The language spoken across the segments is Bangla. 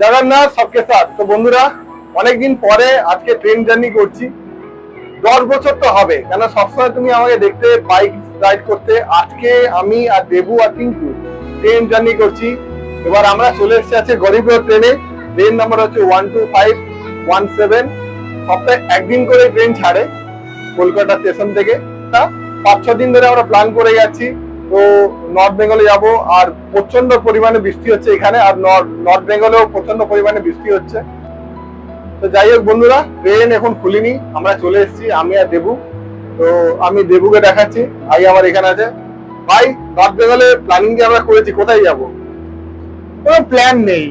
জগন্নাথ সবকে সাথ। তো বন্ধুরা, অনেকদিন পরে আজকে ট্রেন জার্নি করছি। 10 বছর তো হবে, কেন সবসময় তুমি আমাকে দেখতে বাইক রাইড করতে। আজকে আমি আর দেবু আর টিঙ্কু ট্রেন জার্নি করছি। এবার আমরা চলে এসেছি আছে গরিবরথ ট্রেনে। ট্রেন নাম্বার হচ্ছে 12517। সপ্তাহে একদিন করে ট্রেন ছাড়ে কলকাতা স্টেশন থেকে। তা 5-6 দিন ধরে আমরা প্ল্যান করে যাচ্ছি। তো নর্থ বেঙ্গলে যাব, আর প্রচন্ড পরিমাণে বৃষ্টি হচ্ছে এখানে, আর নর্থ বেঙ্গলেও প্রচন্ড পরিমাণে বৃষ্টি হচ্ছে। তো যাই হোক বন্ধুরা, ট্রেন এখন খুলিনি, আমরা চলে এসেছি আমি আর দেবু। তো আমি দেবুকে দেখাচ্ছি, ভাই আমার এখানে আছে। ভাই, নর্থ বেঙ্গলে প্ল্যানিং যে আমরা করেছি, কোথায় যাব? কোনো প্ল্যান নেই,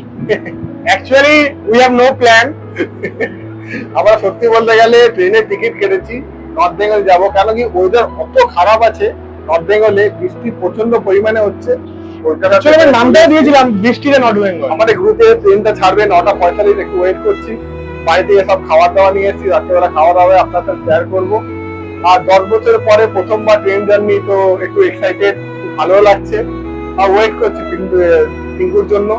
actually we have no plan. আমরা সত্যি বলতে গেলে ট্রেনের টিকিট কেটেছি, নর্থ বেঙ্গল যাবো। কেন কি ওয়েদার অত খারাপ আছে নর্থ বেঙ্গলে, বৃষ্টি প্রচন্ড পরিমাণে হচ্ছে। নামটাই দিয়েছিলাম বৃষ্টিতে নর্থ বেঙ্গল। আমাদের গ্রুপে ট্রেনটা ছাড়বে 9:45, একটু ওয়েট করছি। বাড়ি থেকে সব খাবার দাওয়া নিয়ে এসেছি, রাত্রেবেলা খাওয়া দাওয়া আপনার সাথে শেয়ার করবো। আর 10 বছর পরে প্রথমবার ট্রেন জার্নি, তো একটু এক্সাইটেড, ভালো লাগছে। আর ওয়েট করছি টিঙ্কুর জন্য।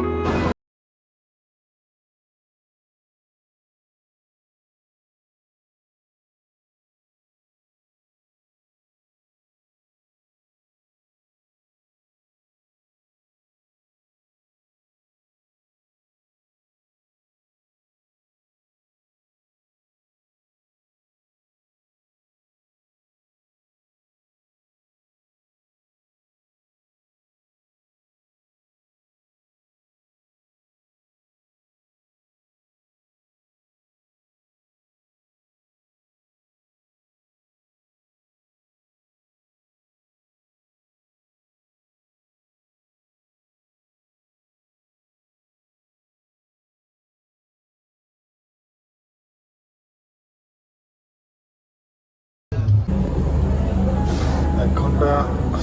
এক ঘন্টা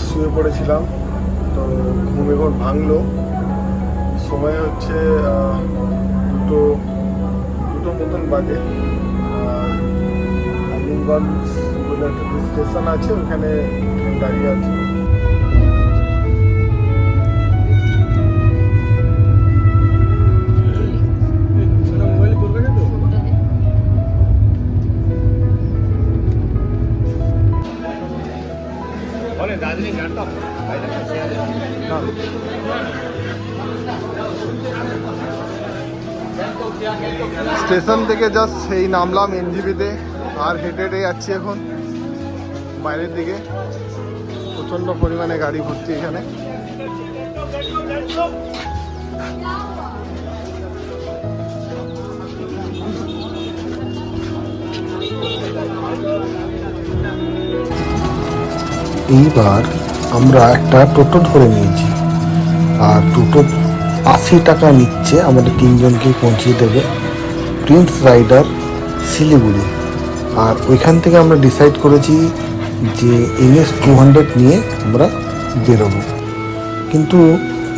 শুয়ে পড়েছিলাম, তো ঘুম এখন ভাঙলো। সময় হচ্ছে দুটো মতন বাজে। আর আলিমগঞ্জ বলে একটা স্টেশন আছে, ওখানে ট্রেন দাঁড়িয়ে আছে। স্টেশন থেকে জাস্ট সেই নামলাম এনজিপিতে, আর হেঁটে হেঁটে যাচ্ছি এখন বাইরের দিকে। প্রচণ্ড পরিমাণে গাড়ি ভর্তি এখানে। এইবার আমরা একটা টোটো ধরে নিয়েছি, আর টোটো 80 টাকা নিচ্ছে, আমাদের 3জনকে পৌঁছিয়ে দেবে প্রিন্স রাইডার শিলিগুড়ি। আর ওইখান থেকে আমরা ডিসাইড করেছি যে NS 200 নিয়ে আমরা বেরোবো। কিন্তু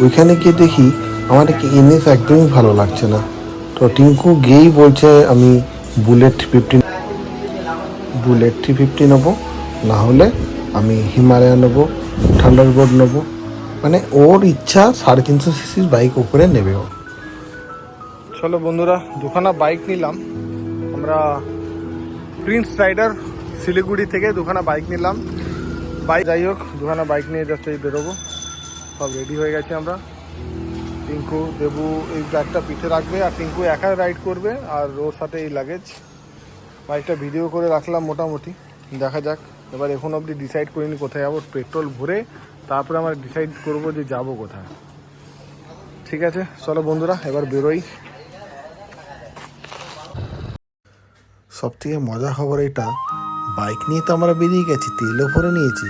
ওইখানে গিয়ে দেখি আমাদের NS একদমই ভালো লাগছে না। তো টিঙ্কু গিয়েই বলছে আমি বুলেট 350 নেবো, না হলে আমি হিমালয়া নেবো, থান্ডারবার্ড নেবো। মানে ওর ইচ্ছা 350 সিসির বাইক উপরে নেবে ও। চলো বন্ধুরা, দুখানা বাইক নিলাম আমরা প্রিন্স রাইডার শিলিগুড়ি থেকে। দুখানা বাইক নিলাম। যাই হোক, দুখানা বাইক নিয়ে জাস্ট এই বেরোবো। সব রেডি হয়ে গেছে আমরা। টিঙ্কু, দেবু এই ব্যাগটা পিঠে রাখবে, আর টিঙ্কু একা রাইড করবে, আর ওর সাথে এই লাগেজ। বাইকটা ভিডিও করে রাখলাম মোটামুটি, দেখা যাক। এবার এখন অবধি ডিসাইড করিনি কোথায় যাবো। পেট্রোল ভরে তারপরে আমরা ডিসাইড করবো যে যাবো কোথায়। ঠিক আছে, চলো বন্ধুরা, এবার বেরোই। সব থেকে মজা খবর এটা, বাইক নিয়ে তো আমরা বেরিয়ে গেছি, তেলও ভরে নিয়েছি,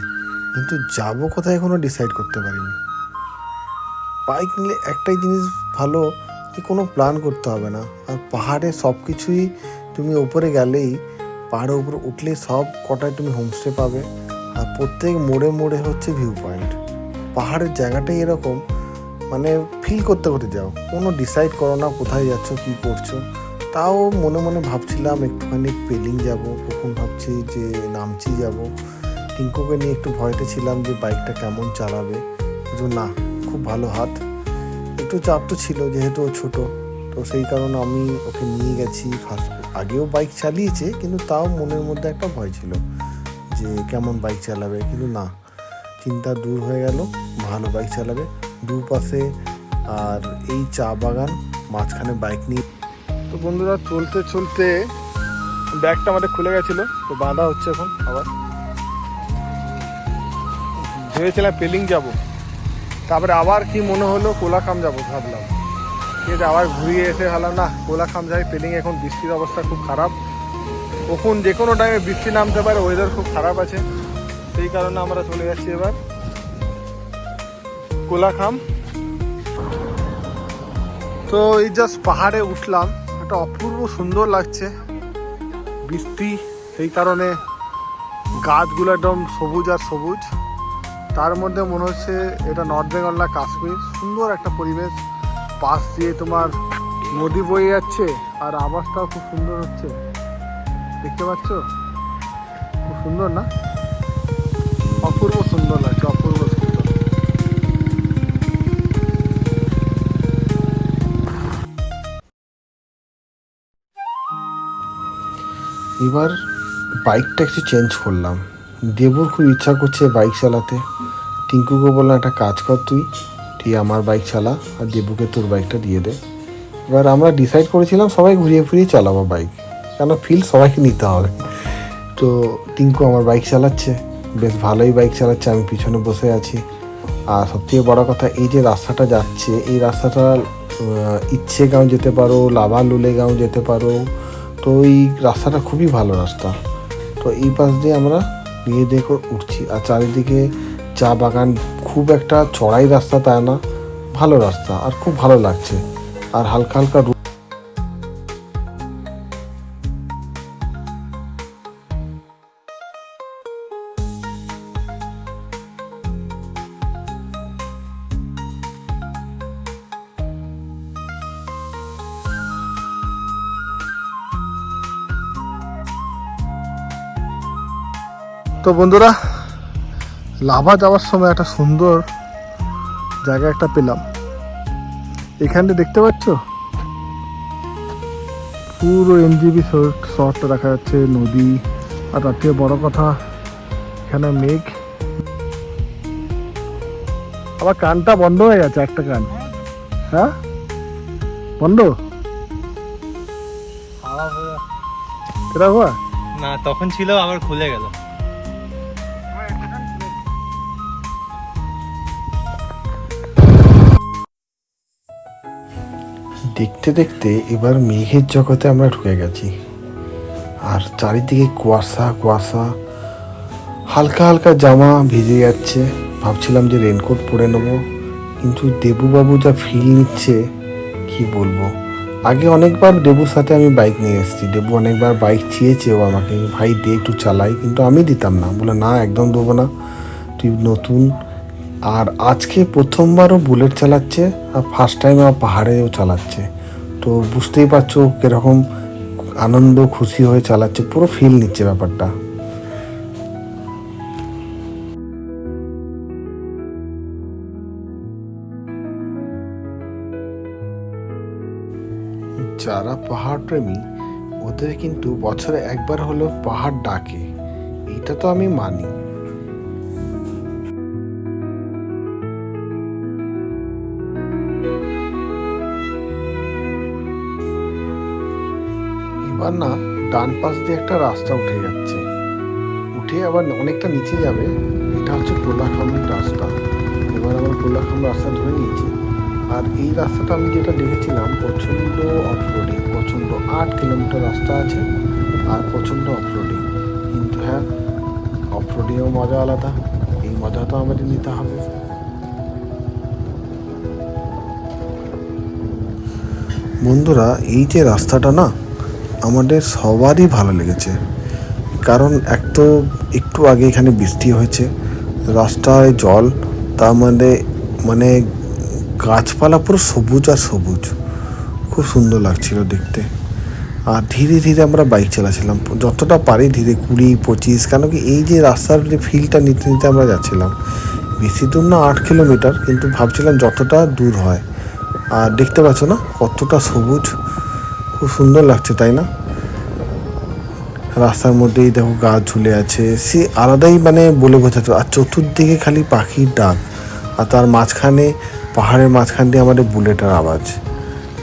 কিন্তু যাবো কোথায় এখনো ডিসাইড করতে পারিনি। বাইক নিলে একটাই জিনিস ভালো, কি কোনো প্ল্যান করতে হবে না। আর পাহাড়ে সব কিছুই তুমি উপরে গেলেই, পাহাড়ের উপরে উঠলেই সব কটায় তুমি হোমস্টে পাবে। আর প্রত্যেক মোড়ে মোড়ে হচ্ছে ভিউ পয়েন্ট। পাহাড়ের জায়গাটাই এরকম, মানে ফিল করতে করতে যাও, কোনো ডিসাইড করো না কোথায় যাচ্ছ, কী করছো। তাও মনে মনে ভাবছিলাম একটুখানি পেলিং যাব, কখন ভাবছি যে নামচি যাব। টিঙ্কুকে নিয়ে একটু ভয়তে ছিলাম যে বাইকটা কেমন চালাবে, কিন্তু না, খুব ভালো হাত। একটু চাপ তো ছিল যেহেতু ও ছোটো, তো সেই কারণে আমি ওকে নিয়ে গেছি। ফার্স্ট আগেও বাইক চালিয়েছে, কিন্তু তাও মনের মধ্যে একটা ভয় ছিল যে কেমন বাইক চালাবে, কিন্তু না, চিন্তা দূর হয়ে গেল, ভালো বাইক চালাবে। দুপাশে আর এই চা বাগান, মাঝখানে বাইক নিয়ে। তো বন্ধুরা, চলতে চলতে ব্যাগটা আমাদের খুলে গেছিলো, তো বাঁধা হচ্ছে এখন আবার। ভেবেছিলাম পেলিং যাব, তারপরে আবার কি মনে হলো কোলাখাম যাব ভাবলাম, ঠিক আছে। আবার ঘুরিয়ে এসে ভাবলাম না, কোলাখাম যাই। পেলিং এখন বৃষ্টির অবস্থা খুব খারাপ, কখন যে কোনো টাইমে বৃষ্টি নামতে পারে, ওয়েদার খুব খারাপ আছে। সেই কারণে আমরা চলে যাচ্ছি এবার কোলাখাম। তো এই জাস্ট পাহাড়ে উঠলাম, একটা অপূর্ব সুন্দর লাগছে, বৃষ্টি, সেই কারণে গাছগুলো একদম সবুজ আর সবুজ। তার মধ্যে মনে হচ্ছে এটা নর্থ বেঙ্গল না কাশ্মীর। সুন্দর একটা পরিবেশ, পাশ দিয়ে তোমার নদী বয়ে যাচ্ছে, আর আওয়াজটাও খুব সুন্দর হচ্ছে, দেখতে পাচ্ছ? খুব সুন্দর না? অপূর্ব সুন্দর লাগছে, অপূর্ব সুন্দর। এবার বাইকটা একটু চেঞ্জ করলাম। দেবুর খুব ইচ্ছা করছে বাইক চালাতে। টিঙ্কুকে বললাম, একটা কাজ কর, তুই আমার বাইক চালা, আর দেবুকে তোর বাইকটা দিয়ে দে। এবার আমরা ডিসাইড করেছিলাম সবাই ঘুরিয়ে ফিরিয়ে চালাবো বাইক, কেন ফিল সবাইকে নিতে হবে। তো টিঙ্কু আমার বাইক চালাচ্ছে, বেশ ভালোই বাইক চালাচ্ছে, আমি পিছনে বসে আছি। আর সবথেকে বড় কথা, এই যে রাস্তাটা যাচ্ছে, এই রাস্তাটা ইচ্ছেগাঁও যেতে পারো, লাভা লুলেগাঁও যেতে পারো। তো এই রাস্তাটা খুবই ভালো রাস্তা। তো এই পাশ দিয়ে আমরা ধীরে ধীরে করে উঠছি, আর চারিদিকে চা বাগান, খুব একটা চড়াই রাস্তা তাই না, ভালো রাস্তা, আর খুব ভালো লাগছে। আর হালকা হালকা তো বন্ধুরা, লাভা যাওয়ার সময় একটা সুন্দর জায়গা একটা পেলাম। এখানে দেখতে পাচ্ছ পুরো এনজিবি শহরটা দেখা যাচ্ছে, নদী, আর তার থেকে বড় কথা এখানে মেঘ। আবার কানটা বন্ধ হয়ে গেছে, একটা কান, হ্যাঁ বন্ধ, এরকম না তখন ছিল, আবার খুলে গেল। দেখতে দেখতে এবার মেঘের জগতে আমরা ঢুকে গেছি, আর চারিদিকে কুয়াশা কুয়াশা, হালকা হালকা জামা ভিজে যাচ্ছে। ভাবছিলাম যে রেনকোট পরে নেবো, কিন্তু দেবুবাবু যা ফিল নিচ্ছে কি বলবো। আগে অনেকবার দেবুর সাথে আমি বাইক নিয়ে এসেছি, দেবু অনেকবার বাইক চেয়েছেও আমাকে, ভাই দে একটু চালাই, কিন্তু আমি দিতাম না, বলে না একদম দেবো না, তুই নতুন। আর আজকে প্রথমবারও বুলেট চালাচ্ছে, আর ফার্স্ট টাইম আমার পাহাড়েও চালাচ্ছে। তো বুঝতেই পারছো কীরকম আনন্দ খুশি হয়ে চালাচ্ছে, পুরো ফিল নিচ্ছে ব্যাপারটা। যারা পাহাড় প্রেমী, ওদের কিন্তু বছরে একবার হলেও পাহাড় ডাকে, এটা তো আমি মানি। এবার না ডান পাশ দিয়ে একটা রাস্তা উঠে যাচ্ছে, উঠে আবার অনেকটা নিচে যাবে, এটা হচ্ছে কোলাখামের রাস্তা। এবার আবার কোলাখাম রাস্তা ধরে নিয়েছি। আর এই রাস্তাটা আমি যেটা দেখেছিলাম, প্রচণ্ড অফরোডিং, প্রচণ্ড 8 কিলোমিটার রাস্তা আছে, আর প্রচণ্ড অফরোডিং। কিন্তু হ্যাঁ, অফরোডিংয়েও মজা আলাদা, এই মজা তো আমাদের নিতে হবে। বন্ধুরা, এই যে রাস্তাটা না, আমাদের সবারই ভালো লেগেছে, কারণ একটু আগে এখানে বৃষ্টি হয়েছে, রাস্তায় জল, তার মানে গাছপালা পুরো সবুজ আর সবুজ, খুব সুন্দর লাগছিল দেখতে। আর ধীরে ধীরে আমরা বাইক চালাচ্ছিলাম, যতটা পারি ধীরে, 20-25, কেন কি এই যে রাস্তার যে ফিলটা নিতে নিতে আমরা যাচ্ছিলাম। বেশি দূর না, 8 কিলোমিটার, কিন্তু ভাবছিলাম যতটা দূর হয়। আর দেখতে পাচ্ছ না কতটা সবুজ, খুব সুন্দর লাগছে তাই না? রাস্তার মধ্যেই দেখো গাছ ঝুলে আছে, সে আলাদাই মানে বলে বোঝাতে, আর চতুর্দিকে খালি পাখির ডাক, আর তার মাঝখানে পাহাড়ের মাঝখান দিয়ে আমাদের বুলেটের আওয়াজ।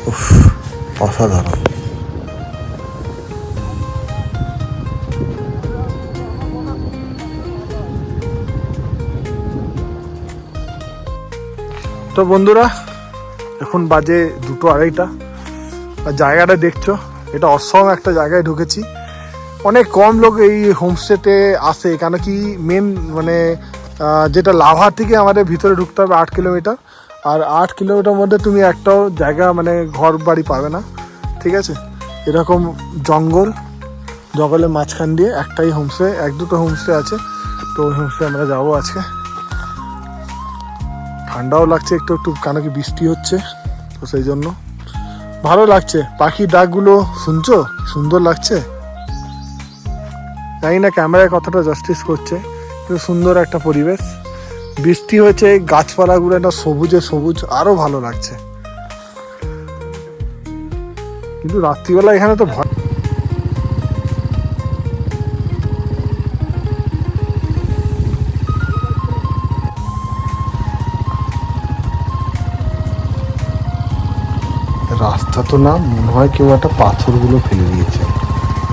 উফ, অসাধারণ। তো বন্ধুরা, এখন বাজে 2:30, আর জায়গাটা দেখছো, এটা অসম একটা জায়গায় ঢুকেছি। অনেক কম লোক এই হোমস্টেতে আসে, কেন কি মেন মানে যেটা লাভা থেকে আমাদের ভিতরে ঢুকতে হবে 8 কিলোমিটার, আর 8 কিলোমিটার মধ্যে তুমি একটাও জায়গা মানে ঘর বাড়ি পাবে না, ঠিক আছে? এরকম জঙ্গলের মাঝখান দিয়ে একটাই হোমস্টে, 1-2টো হোমস্টে আছে, তো ওই হোমস্টে আমরা যাবো আজকে। ঠান্ডাও লাগছে একটু একটু, কেন কি বৃষ্টি হচ্ছে, তো সেই জন্য ভালো লাগছে। পাখির ডাকগুলো শুনছো, সুন্দর লাগছে। জানি না ক্যামেরায় কতটা জাস্টিস করছে, কিন্তু সুন্দর একটা পরিবেশ। বৃষ্টি হয়েছে, গাছপালাগুলো একটা সবুজে সবুজ, আরো ভালো লাগছে। কিন্তু রাত্রিবেলা এখানে তো ভয়। রাস্তা তো না, মনে হয় কেউ একটা পাথরগুলো ফেলে দিয়েছে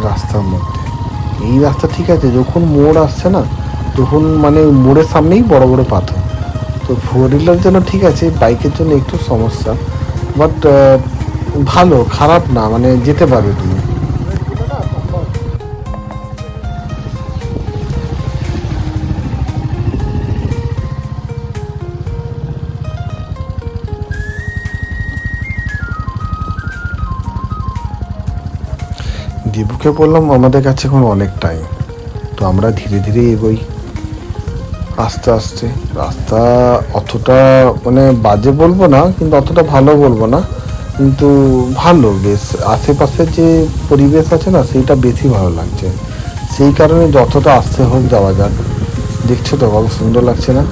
রাস্তার মধ্যে। এই রাস্তা ঠিক আছে, যখন মোড় আসছে না, তখন মানে মোড়ের সামনেই বড় বড় পাথর। তো 4 হুইলার জন্য ঠিক আছে, বাইকের জন্য একটু সমস্যা, বাট ভালো, খারাপ না, মানে যেতে পারবে তুমি। দেবুকে বললাম আমাদের কাছে এখন অনেক টাইম, তো আমরা ধীরে ধীরে এগোই আস্তে আস্তে। রাস্তা অতটা মানে বাজে বলবো না, কিন্তু অতটা ভালো বলবো না, কিন্তু ভালো বেশ। আশেপাশের যে পরিবেশ আছে না, সেইটা বেশি ভালো লাগছে, সেই কারণে যতটা আস্তে হোক যাওয়া যাক। দেখছো তো কত সুন্দর লাগছে না?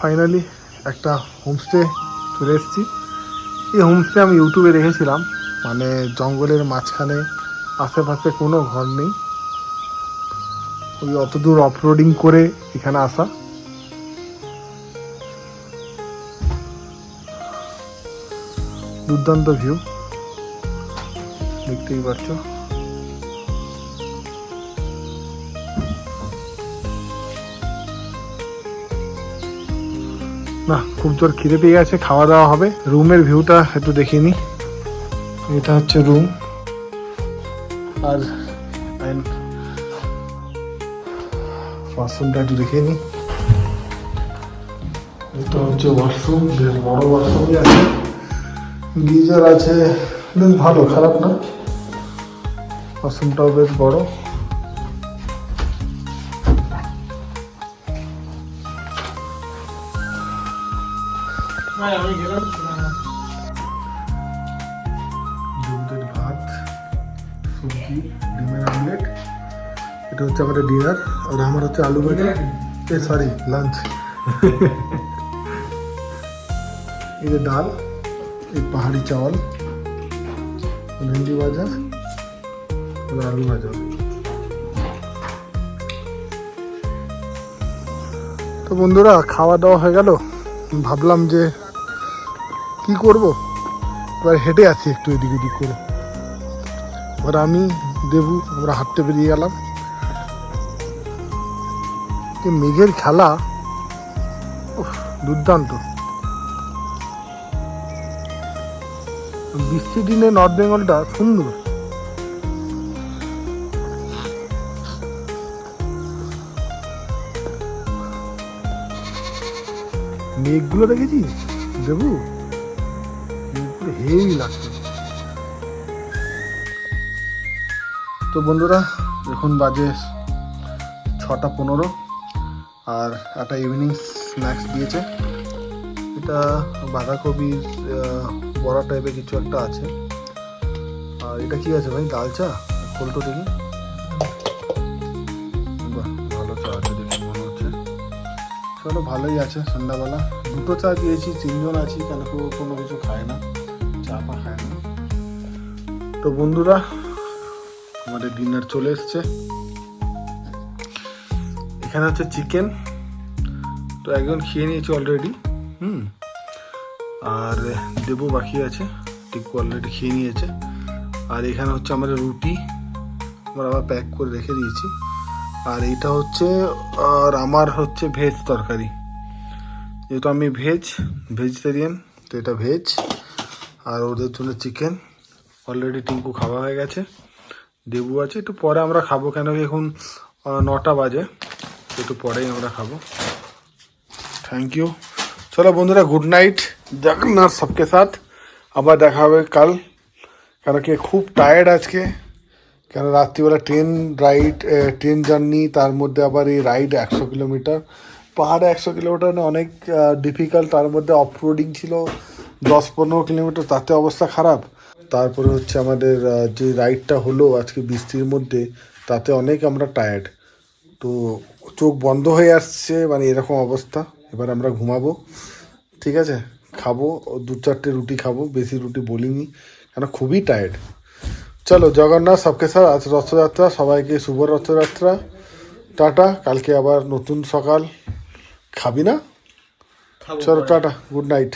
ফাইনালি একটা হোমস্টে চলে এসেছি। এই হোমস্টে আমি ইউটিউবে দেখেছিলাম, মানে জঙ্গলের মাঝখানে, আশেপাশে কোনো ঘর নেই, ওই অত দূর অফরোডিং করে এখানে আসা। দুর্দান্ত ভিউ, দেখতেই পাচ্ছ। না, খুব জোর খিদে পেয়ে গেছে, খাওয়া দাওয়া হবে। রুমের ভিউটা একটু দেখিয়ে নি। এটা হচ্ছে রুম, আর ওয়াশরুমটা একটু দেখিয়ে নি। এটা হচ্ছে ওয়াশরুম, বেশ বড় ওয়াশরুমই আছে, গিজার আছে, বেশ ভালো, খারাপ না। ওয়াশরুমটাও বেশ বড়। দুধের ভাত, সবজি, ডিমের আমলেট, এটা হচ্ছে আমাদের ডিনার। আর আমার হচ্ছে আলু ভাজা, সরি লাঞ্চ। এই যে ডাল, এই পাহাড়ি চাওয়াল, ভেন্ডি ভাজা, আর আলু ভাজা। তো বন্ধুরা খাওয়া দাওয়া হয়ে গেল, ভাবলাম যে কি করব, এবার হেঁটে আসি একটু এদিক ওদিক করে। এবার আমি দেবু আমরা হাঁটতে বেরিয়ে গেলাম। যে মেঘের খেলা, উফ, দুর্দান্ত। বৃষ্টির দিনে নর্থ বেঙ্গলটা সুন্দর। মেঘগুলো দেখেছিস দেবু, মেঘগুলো হেভি লাগছে। তো বন্ধুরা এখন বাজে 6:15, আর একটা ইভিনিং স্ন্যাক্স দিয়েছে। এটা বাঁধাকপির বড়া টাইপের কিছু একটা আছে। আর এটা কি আছে ভাই, ডাল চা? খোলটো দেখি। বাহ, ভালো চা আছে দেখে মনে হচ্ছে। চলো ভালোই আছে। সন্ধ্যাবেলা 2টো চা দিয়েছি, 3জন আছি, কেন কেউ কোনো কিছু খায় না, চা পা খায় না। তো বন্ধুরা আমাদের ডিনার চলে এসছে। এখানে হচ্ছে চিকেন, তো একজন খেয়ে নিয়েছে অলরেডি। আর দেবো বাকি আছে, টিকু অলরেডি খেয়ে নিয়েছে। আর এখানে হচ্ছে আমাদের রুটি, আমরা আবার প্যাক করে রেখে দিয়েছি। আর এইটা হচ্ছে, আর আমার হচ্ছে ভেজ তরকারি, যেহেতু আমি ভেজিটেরিয়ান, তো এটা ভেজ। আর ওদের জন্য চিকেন, অলরেডি টিঙ্কু খাওয়া হয়ে গেছে, দেবু আছে, একটু পরে আমরা খাবো, কেন কি এখন 9টা বাজে, একটু পরেই আমরা খাবো। Thank you. চলো বন্ধুরা, গুড নাইট, জগন্নাথ সবকে সাথ। আবার দেখা হবে কাল, কেন কি খুব টায়ার্ড আজকে, কেন রাত্রিবেলা ট্রেন জার্নি, তার মধ্যে আবার এই রাইড 100 কিলোমিটার পাহাড়ে। 100 কিলোমিটার অনেক ডিফিকাল্ট, তার মধ্যে অফ রোডিং ছিল 10-15 কিলোমিটার, তাতে অবস্থা খারাপ। তারপরে হচ্ছে আমাদের যে রাইডটা হলো আজকে বৃষ্টির মধ্যে, তাতে অনেক আমরা টায়ার্ড, তো চোখ বন্ধ হয়ে আসছে, মানে এরকম অবস্থা। এবার আমরা ঘুমাবো, ঠিক আছে? খাবো 2-4টে রুটি খাবো, বেশি রুটি বলিনি, কেন খুবই টায়ার্ড। চলো, জগন্নাথ সবকে সাথ। আজ রথযাত্রা, সবাইকে শুভ রথযাত্রা, টাটা। কালকে আবার নতুন সকাল। খাবি না? চলো টাটা, গুড নাইট।